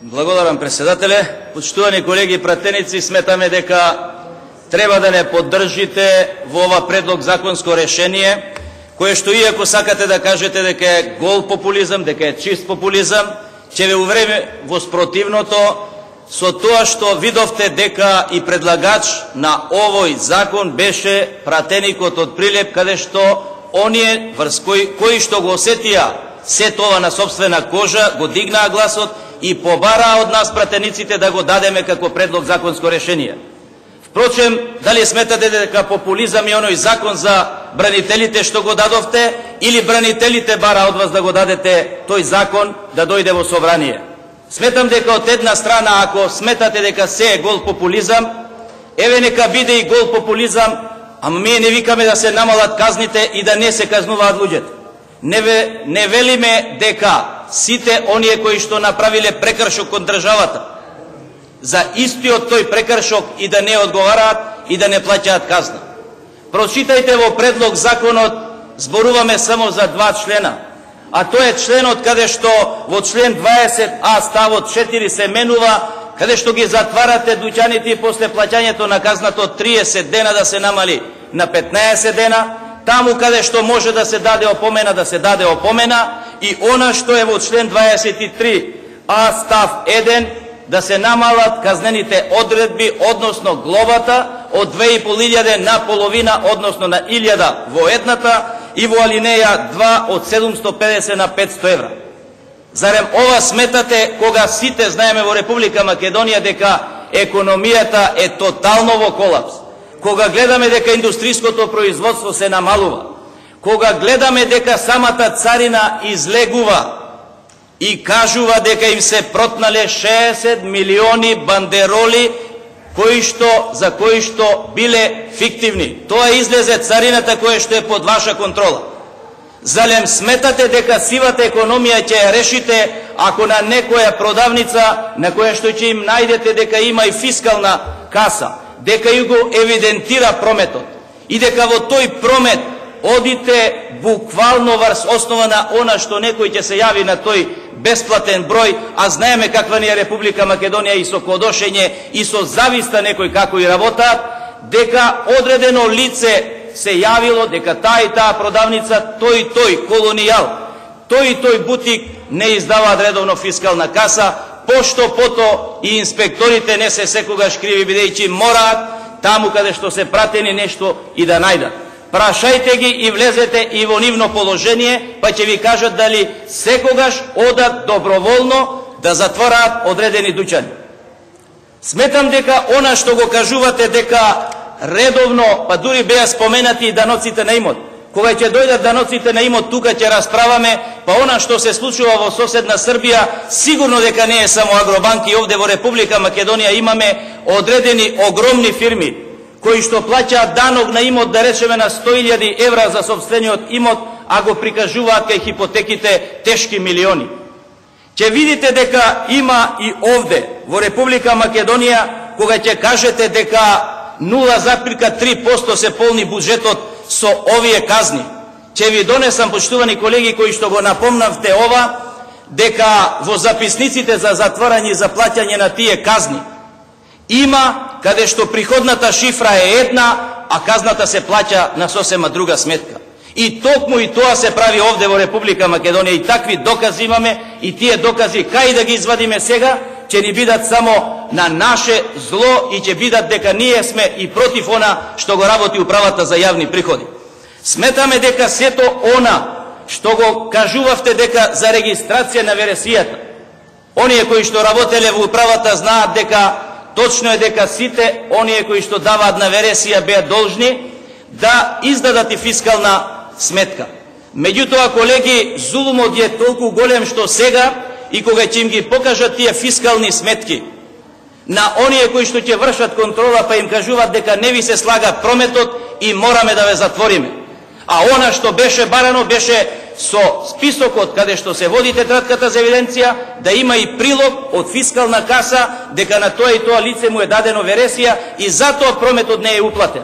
Благодарам, председателе. Почитувани колеги и пратеници, сметаме дека треба да не поддржите во ова предлог законско решение, кое што иако сакате да кажете дека е гол популизам, дека е чист популизам, ќе ве увреме во спротивното со тоа што видовте дека и предлагач на овој закон беше пратеникот од Прилеп, каде што оние врз кои што го осетија се тоа на собствена кожа, го дигнаа гласот и побараа од нас пратениците да го дадеме како предлог законско решение. Впрочем, дали сметате дека популизам е оној закон за бранителите што го дадовте, или бранителите бара од вас да го дадете тој закон да дојде во собрание? Сметам дека од една страна, ако сметате дека се е гол популизам, еве нека биде и гол популизам, ама ние не викаме да се намалат казните и да не се казнуваат луѓето. Не велиме дека сите оние кои што направиле прекршок кон државата за истиот тој прекршок и да не одговараат и да не плаќаат казна. Прочитајте во предлог законот, зборуваме само за 2 члена, а тоа е членот каде што во член 20а ставот 4 се менува, каде што ги затварате дуќаните и после плаќањето на казната од 30 дена да се намали на 15 дена, таму каде што може да се даде опомена, да се даде опомена, и она што е во член 23а став 1, да се намалат казнените одредби, односно глобата од 2.500 на половина, односно на 1000 во едната, и во алинеја 2 од 750 на 500 евра. Зарем ова сметате, кога сите знаеме во Република Македонија дека економијата е тотално во колапс, кога гледаме дека индустриското производство се намалува, кога гледаме дека самата царина излегува и кажува дека им се протнале 60 милиони бандероли за кои што биле фиктивни. Тоа излезе царината која што е под ваша контрола. Залем сметате дека сивата економија ќе ја решите ако на некоја продавница на која што ќе им најдете дека има и фискална каса, дека ја го евидентира прометот и дека во тој промет одите буквално врз основа на она што некој ќе се јави на тој бесплатен број, а знаеме каква ни е Република Македонија и со кодошење и со зависта некој како и работаат, дека одредено лице се јавило дека таа и таа продавница, тој колонијал, тој бутик не издаваат редовно фискална каса, пошто пото и инспекторите не се секогаш криви, бидејќи мораат таму каде што се пратени нешто и да најдат. Прашајте ги и влезете и во нивно положение, па ќе ви кажат дали секогаш одат доброволно да затвораат одредени дуќани. Сметам дека она што го кажувате дека редовно, па дури беа споменати и даноците на имот. Кога ќе дојдат даноците на имот, тука ќе расправаме, па она што се случува во соседна Србија, сигурно дека не е само Агробанк, и овде во Република Македонија имаме одредени огромни фирми кои што плаќаат данок на имот, да речеме на 100.000 евра за собствениот имот, а го прикажуваат кај хипотеките тешки милиони. Ќе видите дека има и овде во Република Македонија, кога ќе кажете дека 0,3% се полни буџетот со овие казни. Ќе ви донесам, почитувани колеги, кои што го напомнавте ова, дека во записниците за затворање и за плаќање на тие казни има каде што приходната шифра е една, а казната се плаќа на сосема друга сметка. И токму и тоа се прави овде во Република Македонија, и такви докази имаме, и тие докази кај да ги извадиме сега, ќе ни бидат само на наше зло и ќе бидат дека ние сме и против она што го работи управата за јавни приходи. Сметаме дека сето она што го кажувавте дека за регистрација на вересијата, оние кои што работеле во управата знаат дека точно е дека сите оние кои што даваат на вересија беа должни да издадат и фискална сметка. Меѓутоа, колеги, зулумот е толку голем што сега, и кога ќе им ги покажат тие фискални сметки на оние кои што ќе вршат контрола, па им кажуваат дека не ви се слага прометот и мораме да ве затвориме. А она што беше барано беше со списокот каде што се води тетратката за евиденција, да има и прилог од фискална каса дека на тоа и тоа лице му е дадено вересија и затоа прометот не е уплатен.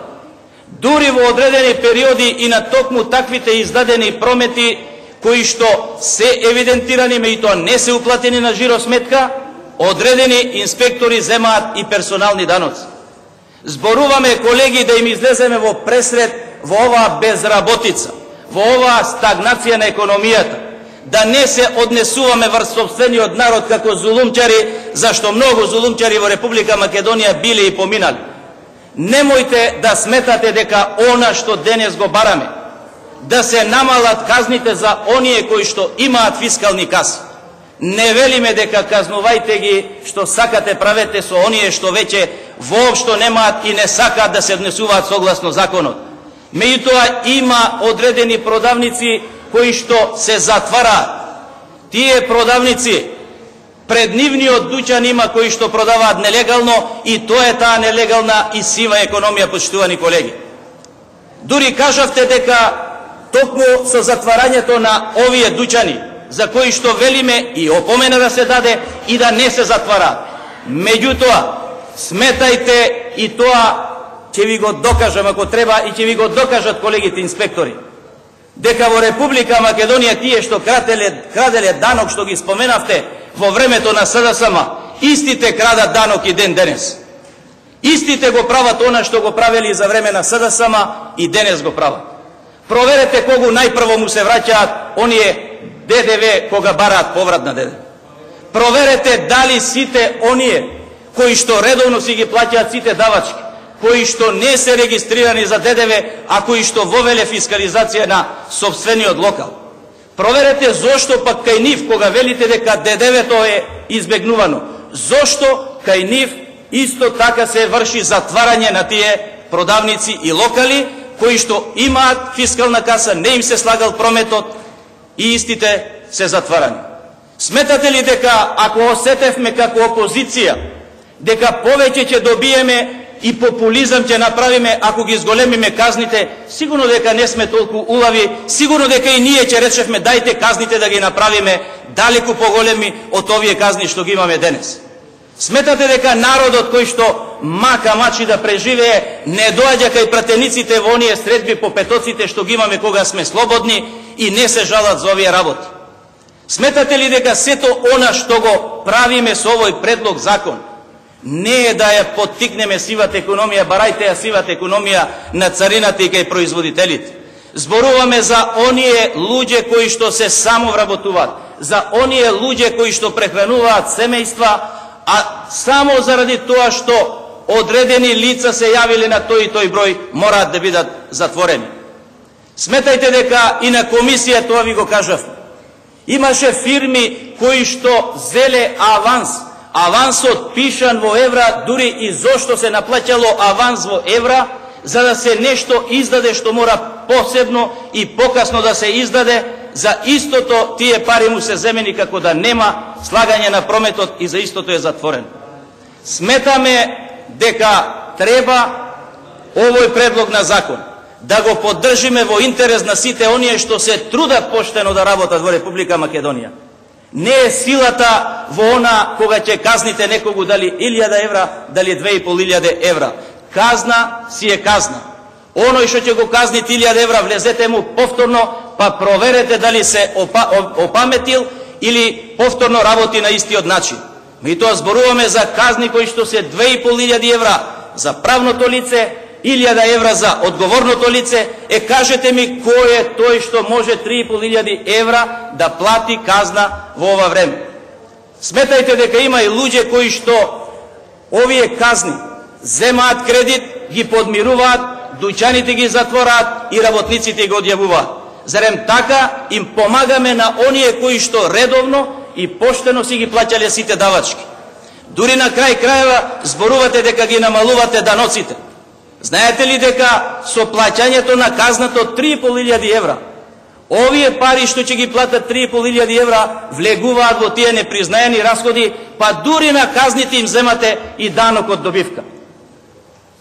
Дури во одредени периоди и на токму таквите издадени промети кои што се евидентирани, меѓутоа не се уплатени на жиросметка, одредени инспектори земаат и персонални даноци. Зборуваме, колеги, да им излеземе во пресред во оваа безработица, во оваа стагнација на економијата, да не се однесуваме врз собствениот народ како зулумчари, зашто многу зулумчари во Република Македонија биле и поминали. Немојте да сметате дека она што денес го бараме, да се намалат казните за оние кои што имаат фискални каси. Не велиме дека казнувајте ги што сакате, правете со оние што веќе воопшто немаат и не сакаат да се однесуваат согласно законот. Меѓутоа има одредени продавници кои што се затвараат. Тие продавници, пред нивниот дуќан има кои што продаваат нелегално и тоа е таа нелегална и сива економија, почитувани колеги. Дури кажавте дека токму со затварањето на овие дуќани, за кои што велиме и опомена да се даде и да не се затвараат. Меѓутоа, сметајте и тоа ќе ви го докажам ако треба и ќе ви го докажат колегите инспектори, дека во Република Македонија тие што краделе данок што ги споменавте во времето на СДСМ, истите крадат данок и ден денес. Истите го прават она што го правели за време на СДСМ и денес го прават. Проверете кого најпрво му се враќаат оние ДДВ кога бараат поврат на ДДВ. Проверете дали сите оние кои што редовно си ги плаќаат сите давачки, кои што не се регистрирани за ДДВ, а кои што вовеле фискализација на собствениот локал. Проверете зошто пак кај нив, кога велите дека ДДВ-то е избегнувано, зошто кај нив исто така се врши затварање на тие продавници и локали, кои што имаат фискална каса, не им се слагал прометот и истите се затварани. Сметате ли дека ако осетевме како опозиција, дека повеќе ќе добиеме и популизам ќе направиме ако ги зголемиме казните, сигурно дека не сме толку улави, сигурно дека и ние ќе речевме дајте казните да ги направиме далеку поголеми од овие казни што ги имаме денес. Сметате дека народот кој што мачи да преживее не доаѓа кај пратениците во оние средби по петоците што ги имаме кога сме слободни и не се жалат за овие работи? Сметате ли дека сето она што го правиме со овој предлог закон не е да ја поттикнеме сивата економија, барајте ја сивата економија на царината и кај производителите? Зборуваме за оние луѓе кои што се самовработуваат, за оние луѓе кои што прехрануваат семејства, а само заради тоа што одредени лица се јавиле на тој и тој број мораат да бидат затворени. Сметајте дека и на комисија тоа ви го кажав. Имаше фирми кои што зеле аванс, авансот пишан во евра, дури и зошто се наплаќало аванс во евра, за да се нешто издаде што мора посебно и покасно да се издаде, за истото тие пари му се земени како да нема слагање на прометот и за истото е затворен. Сметаме дека треба овој предлог на закон да го поддржиме во интерес на сите оние што се трудат поштено да работат во Република Македонија. Не е силата во она кога ќе казните некогу дали 1000 евра, дали 2500 евра. Казна си е казна. Оној што ќе го казни 1000 евра, влезете му повторно, па проверете дали се опаметил или повторно работи на истиот начин. Ми тоа зборуваме за казни кои што се 2500 евра за правното лице, 1000 евра за одговорното лице. Кажете ми кој е тој што може 3500 евра да плати казна во ова време? Сметајте дека има и луѓе кои што овие казни земаат кредит, ги подмируваат, дуќаните ги затвораат и работниците ги одјавуваат. Зарем така им помагаме на оние кои што редовно и поштено си ги плаќале сите давачки? Дури на крај крајва зборувате дека ги намалувате даноците. Знаете ли дека со плаќањето на казнато 3500 евра, овие пари што ќе ги платат 3500 евра влегуваат во тие непризнаени расходи, па дури на казните им земате и данок од добивка.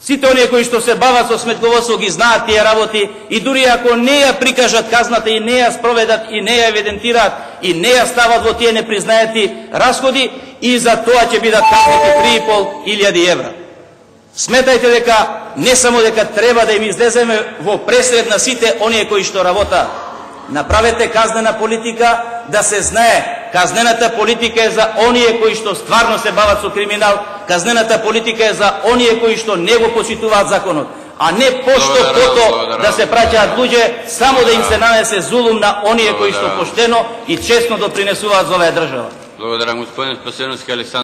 Сите оние кои што се бават со сметководство ги знаат тие работи и дури ако не ја прикажат казната и не ја спроведат и не ја евидентираат и не ја стават во тие непризнаети расходи, и за тоа ќе бидат казнати 3500 евра. Сметајте дека не само дека треба да им излеземе во пресред на сите оние кои што работаат. Направете казнена политика да се знае казнената политика е за оние кои што стварно се бават со криминал, казнената политика е за оние кои што не го почитуваат законот, а не пошто да се праќаат луѓе само да им се нанесе зулум на оние кои што поштено и честно допринесуваат за оваа држава. Благодарам, господин Спасеновски Александр.